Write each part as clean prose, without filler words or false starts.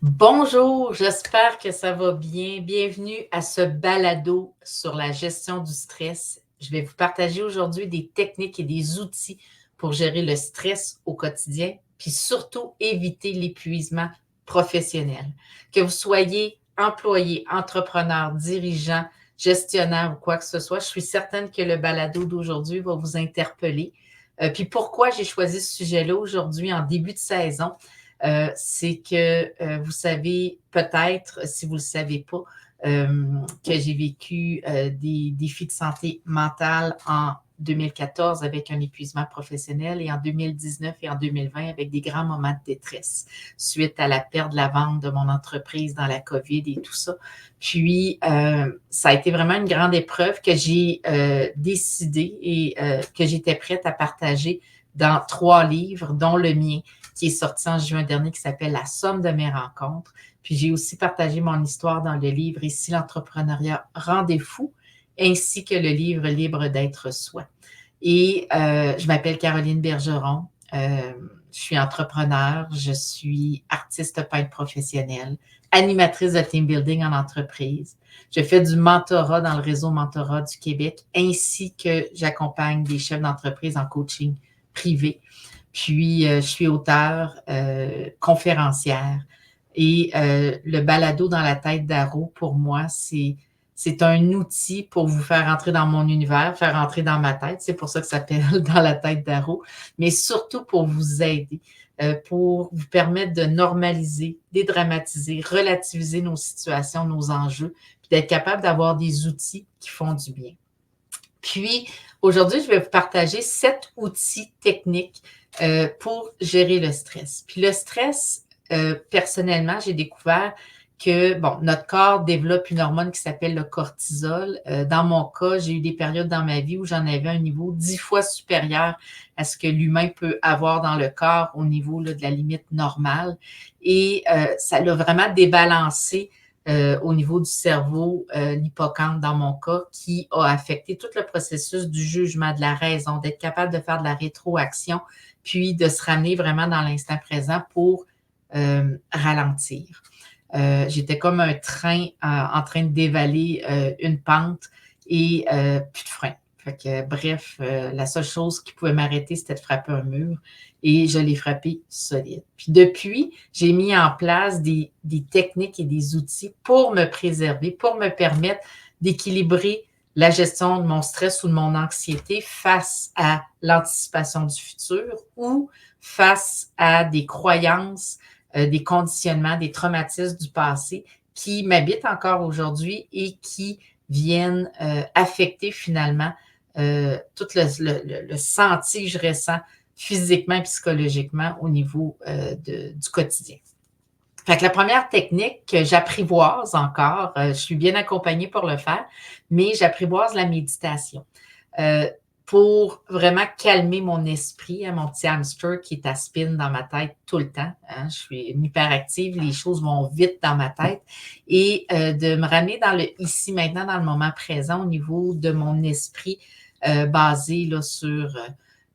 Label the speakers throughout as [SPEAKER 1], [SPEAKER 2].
[SPEAKER 1] Bonjour, j'espère que ça va bien. Bienvenue à ce balado sur la gestion du stress. Je vais vous partager aujourd'hui des techniques et des outils pour gérer le stress au quotidien, puis surtout éviter l'épuisement professionnel. Que vous soyez employé, entrepreneur, dirigeant, gestionnaire ou quoi que ce soit, je suis certaine que le balado d'aujourd'hui va vous interpeller. Puis pourquoi j'ai choisi ce sujet-là aujourd'hui en début de saison? C'est que vous savez peut-être, si vous ne le savez pas, que j'ai vécu des défis de santé mentale en 2014 avec un épuisement professionnel et en 2019 et en 2020 avec des grands moments de détresse suite à la perte de la vente de mon entreprise dans la COVID et tout ça. Puis, ça a été vraiment une grande épreuve que j'ai décidé et que j'étais prête à partager dans 3 livres, dont le mien, qui est sorti en juin dernier, qui s'appelle La somme de mes rencontres. Puis j'ai aussi partagé mon histoire dans le livre Ici l'entrepreneuriat rendez-vous, ainsi que le livre Libre d'être soi. Et je m'appelle Caroline Bergeron. Je suis entrepreneur, je suis artiste peintre professionnelle, animatrice de team building en entreprise. Je fais du mentorat dans le réseau Mentorat du Québec, ainsi que j'accompagne des chefs d'entreprise en coaching privé. Puis, je suis auteure, conférencière et le balado dans la tête d'Aro, pour moi, c'est un outil pour vous faire entrer dans mon univers, faire entrer dans ma tête. C'est pour ça que ça s'appelle Dans la tête d'Aro, mais surtout pour vous aider, pour vous permettre de normaliser, dédramatiser, relativiser nos situations, nos enjeux, puis d'être capable d'avoir des outils qui font du bien. Puis, aujourd'hui, je vais vous partager 7 outils techniques pour gérer le stress. Puis le stress, personnellement, j'ai découvert que, bon, notre corps développe une hormone qui s'appelle le cortisol. Dans mon cas, j'ai eu des périodes dans ma vie où j'en avais un niveau 10 fois supérieur à ce que l'humain peut avoir dans le corps au niveau là, de la limite normale. Et ça l'a vraiment débalancé au niveau du cerveau, l'hippocampe dans mon cas, qui a affecté tout le processus du jugement, de la raison, d'être capable de faire de la rétroaction, puis de se ramener vraiment dans l'instant présent pour ralentir. J'étais comme un train en train de dévaler une pente et plus de frein. Fait que, bref, la seule chose qui pouvait m'arrêter, c'était de frapper un mur et je l'ai frappé solide. Puis depuis, j'ai mis en place des techniques et des outils pour me préserver, pour me permettre d'équilibrer la gestion de mon stress ou de mon anxiété face à l'anticipation du futur ou face à des croyances, des conditionnements, des traumatismes du passé qui m'habitent encore aujourd'hui et qui viennent affecter finalement tout le senti que je ressens physiquement et psychologiquement au niveau du quotidien. Fait que la première technique que j'apprivoise encore, je suis bien accompagnée pour le faire, mais j'apprivoise la méditation pour vraiment calmer mon esprit, hein, mon petit hamster qui est à spin dans ma tête tout le temps. Hein. Je suis une hyperactive, les choses vont vite dans ma tête et de me ramener dans le ici, maintenant, dans le moment présent au niveau de mon esprit basé là, sur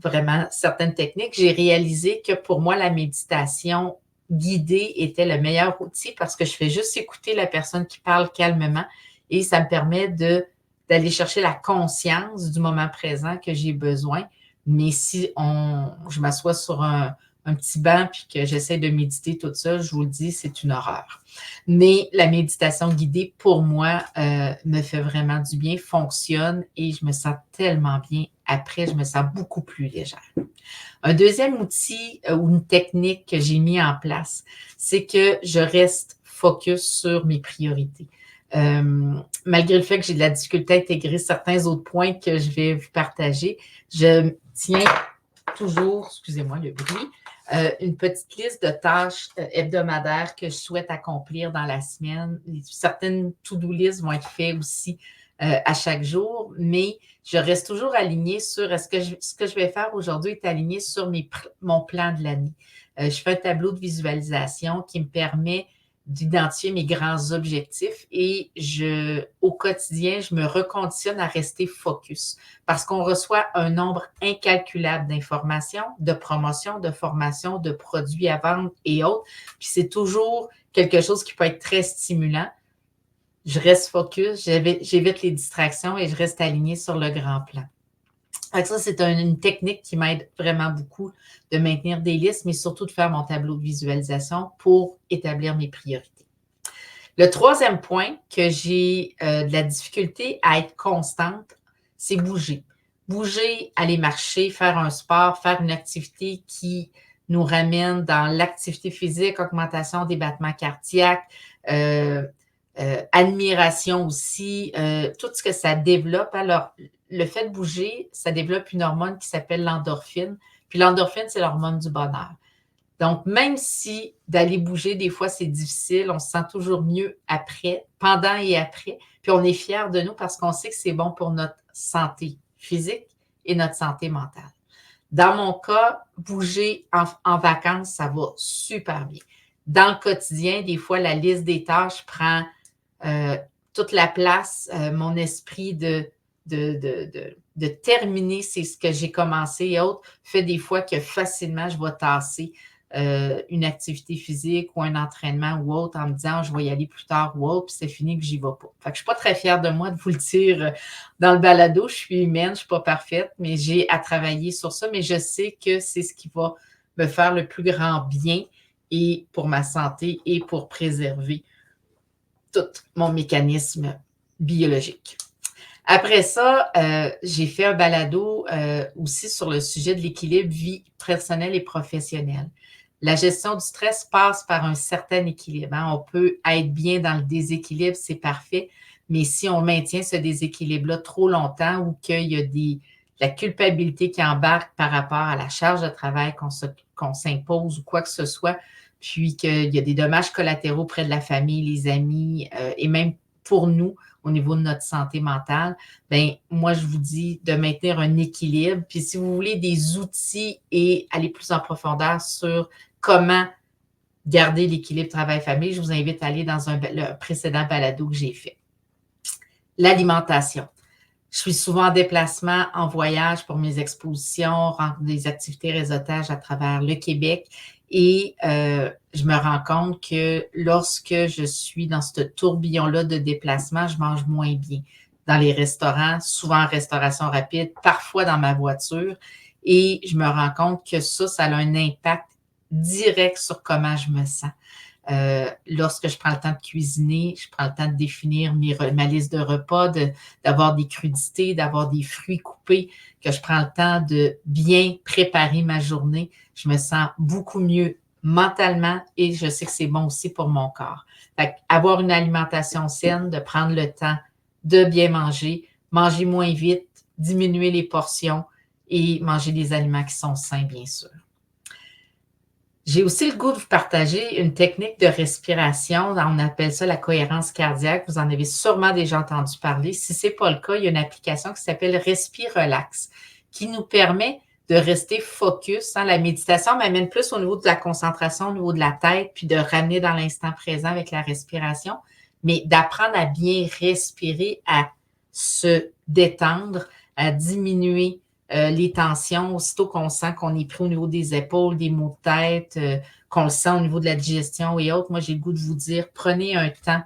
[SPEAKER 1] vraiment certaines techniques. J'ai réalisé que pour moi, la méditation guidée était le meilleur outil parce que je fais juste écouter la personne qui parle calmement et ça me permet d'aller chercher la conscience du moment présent que j'ai besoin. Mais si je m'assois sur un petit banc puis que j'essaie de méditer toute seule, je vous le dis, c'est une horreur. Mais la méditation guidée, pour moi, me fait vraiment du bien, fonctionne et je me sens tellement bien. Après, je me sens beaucoup plus légère. Un deuxième outil ou une technique que j'ai mis en place, c'est que je reste focus sur mes priorités. Malgré le fait que j'ai de la difficulté à intégrer certains autres points que je vais vous partager, je tiens toujours, excusez-moi le bruit, une petite liste de tâches hebdomadaires que je souhaite accomplir dans la semaine. Certaines to-do lists vont être faites aussi à chaque jour, mais je reste toujours alignée sur ce que je vais faire aujourd'hui est aligné sur mon plan de l'année. Je fais un tableau de visualisation qui me permet d'identifier mes grands objectifs et au quotidien, je me reconditionne à rester focus parce qu'on reçoit un nombre incalculable d'informations, de promotions, de formations, de produits à vendre et autres. Puis c'est toujours quelque chose qui peut être très stimulant. Je reste focus, j'évite les distractions et je reste alignée sur le grand plan. Ça, c'est une technique qui m'aide vraiment beaucoup de maintenir des listes, mais surtout de faire mon tableau de visualisation pour établir mes priorités. Le troisième point que j'ai de la difficulté à être constante, c'est bouger. Bouger, aller marcher, faire un sport, faire une activité qui nous ramène dans l'activité physique, augmentation des battements cardiaques, admiration aussi, tout ce que ça développe. Alors, le fait de bouger, ça développe une hormone qui s'appelle l'endorphine. Puis l'endorphine, c'est l'hormone du bonheur. Donc, même si d'aller bouger, des fois, c'est difficile, on se sent toujours mieux après, pendant et après. Puis on est fiers de nous parce qu'on sait que c'est bon pour notre santé physique et notre santé mentale. Dans mon cas, bouger en vacances, ça va super bien. Dans le quotidien, des fois, la liste des tâches prend toute la place, mon esprit de terminer, c'est ce que j'ai commencé et autres, fait des fois que facilement, je vais tasser une activité physique ou un entraînement ou autre en me disant je vais y aller plus tard ou autre, puis c'est fini que j'y vais pas. Fait que je suis pas très fière de moi de vous le dire dans le balado. Je suis humaine, je suis pas parfaite, mais j'ai à travailler sur ça, mais je sais que c'est ce qui va me faire le plus grand bien et pour ma santé et pour préserver tout mon mécanisme biologique. Après ça, j'ai fait un balado aussi sur le sujet de l'équilibre vie personnelle et professionnelle. La gestion du stress passe par un certain équilibre. Hein. On peut être bien dans le déséquilibre, c'est parfait, mais si on maintient ce déséquilibre-là trop longtemps ou qu'il y a la culpabilité qui embarque par rapport à la charge de travail qu'on s'impose ou quoi que ce soit, puis qu'il y a des dommages collatéraux près de la famille, les amis et même pour nous, au niveau de notre santé mentale, bien, moi, je vous dis de maintenir un équilibre. Puis si vous voulez des outils et aller plus en profondeur sur comment garder l'équilibre travail-famille, je vous invite à aller dans le précédent balado que j'ai fait. L'alimentation. Je suis souvent en déplacement, en voyage pour mes expositions, des activités réseautage à travers le Québec. Et je me rends compte que lorsque je suis dans ce tourbillon-là de déplacement, je mange moins bien. Dans les restaurants, souvent en restauration rapide, parfois dans ma voiture. Et je me rends compte que ça a un impact direct sur comment je me sens. Lorsque je prends le temps de cuisiner, je prends le temps de définir ma liste de repas, d'avoir des crudités, d'avoir des fruits coupés, que je prends le temps de bien préparer ma journée, je me sens beaucoup mieux mentalement et je sais que c'est bon aussi pour mon corps. Fait avoir une alimentation saine, de prendre le temps de bien manger, manger moins vite, diminuer les portions et manger des aliments qui sont sains, bien sûr. J'ai aussi le goût de vous partager une technique de respiration. On appelle ça la cohérence cardiaque. Vous en avez sûrement déjà entendu parler. Si ce n'est pas le cas, il y a une application qui s'appelle Respire Relax qui nous permet de rester focus. La méditation m'amène plus au niveau de la concentration, au niveau de la tête, puis de ramener dans l'instant présent avec la respiration, mais d'apprendre à bien respirer, à se détendre, à diminuer les tensions, aussitôt qu'on sent qu'on est pris au niveau des épaules, des maux de tête, qu'on le sent au niveau de la digestion et autres. Moi, j'ai le goût de vous dire, prenez un temps,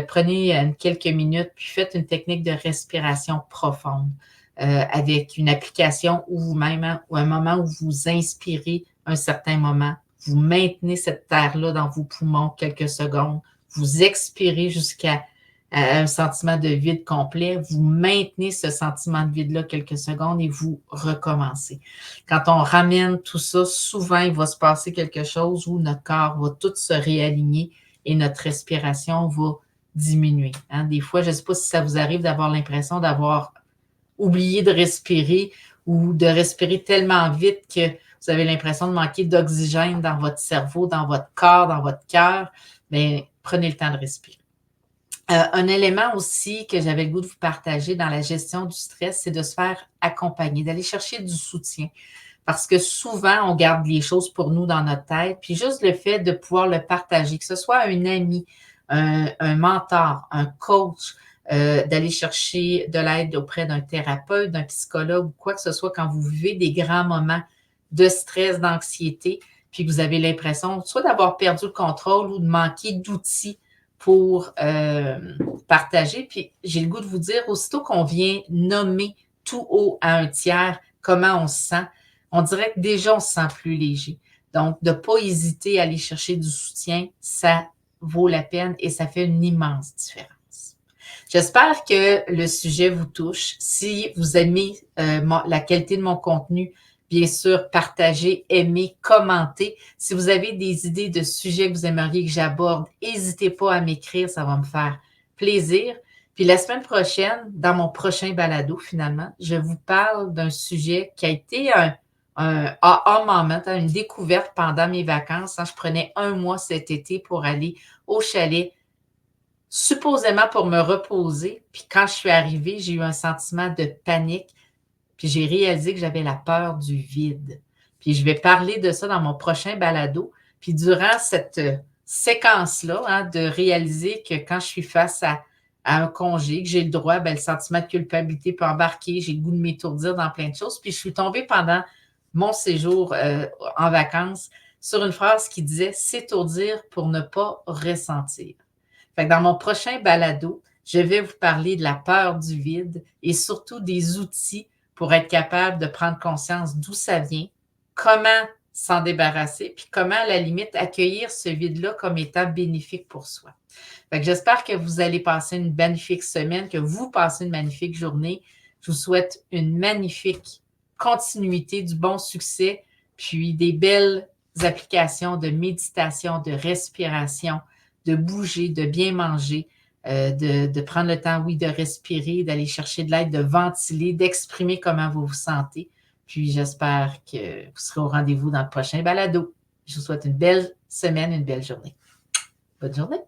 [SPEAKER 1] prenez quelques minutes, puis faites une technique de respiration profonde avec une application ou vous-même, ou un moment où vous inspirez un certain moment, vous maintenez cette air-là dans vos poumons quelques secondes, vous expirez jusqu'à un sentiment de vide complet, vous maintenez ce sentiment de vide-là quelques secondes et vous recommencez. Quand on ramène tout ça, souvent, il va se passer quelque chose où notre corps va tout se réaligner et notre respiration va diminuer. Hein? Des fois, je ne sais pas si ça vous arrive d'avoir l'impression d'avoir oublié de respirer ou de respirer tellement vite que vous avez l'impression de manquer d'oxygène dans votre cerveau, dans votre corps, dans votre cœur. Bien, prenez le temps de respirer. Un élément aussi que j'avais le goût de vous partager dans la gestion du stress, c'est de se faire accompagner, d'aller chercher du soutien. Parce que souvent, on garde les choses pour nous dans notre tête, puis juste le fait de pouvoir le partager, que ce soit un ami, un mentor, un coach, d'aller chercher de l'aide auprès d'un thérapeute, d'un psychologue ou quoi que ce soit quand vous vivez des grands moments de stress, d'anxiété, puis que vous avez l'impression soit d'avoir perdu le contrôle ou de manquer d'outils pour partager. Puis j'ai le goût de vous dire, aussitôt qu'on vient nommer tout haut à un tiers comment on se sent, on dirait que déjà on se sent plus léger. Donc, de ne pas hésiter à aller chercher du soutien, ça vaut la peine et ça fait une immense différence. J'espère que le sujet vous touche. Si vous aimez la qualité de mon contenu, bien sûr, partagez, aimez, commentez. Si vous avez des idées de sujets que vous aimeriez que j'aborde, n'hésitez pas à m'écrire, ça va me faire plaisir. Puis la semaine prochaine, dans mon prochain balado, finalement, je vous parle d'un sujet qui a été un aha moment, une découverte pendant mes vacances. Je prenais 1 mois cet été pour aller au chalet, supposément pour me reposer. Puis quand je suis arrivée, j'ai eu un sentiment de panique. Puis j'ai réalisé que j'avais la peur du vide. Puis je vais parler de ça dans mon prochain balado. Puis durant cette séquence-là, de réaliser que quand je suis face à un congé, que j'ai le droit, le sentiment de culpabilité peut embarquer, j'ai le goût de m'étourdir dans plein de choses. Puis je suis tombée pendant mon séjour en vacances sur une phrase qui disait « s'étourdir pour ne pas ressentir ». Fait que dans mon prochain balado, je vais vous parler de la peur du vide et surtout des outils pour être capable de prendre conscience d'où ça vient, comment s'en débarrasser, puis comment, à la limite, accueillir ce vide-là comme étant bénéfique pour soi. Fait que j'espère que vous allez passer une magnifique semaine, que vous passez une magnifique journée. Je vous souhaite une magnifique continuité, du bon succès, puis des belles applications de méditation, de respiration, de bouger, de bien manger, de prendre le temps, oui, de respirer, d'aller chercher de l'aide, de ventiler, d'exprimer comment vous vous sentez. Puis j'espère que vous serez au rendez-vous dans le prochain balado. Je vous souhaite une belle semaine, une belle journée. Bonne journée!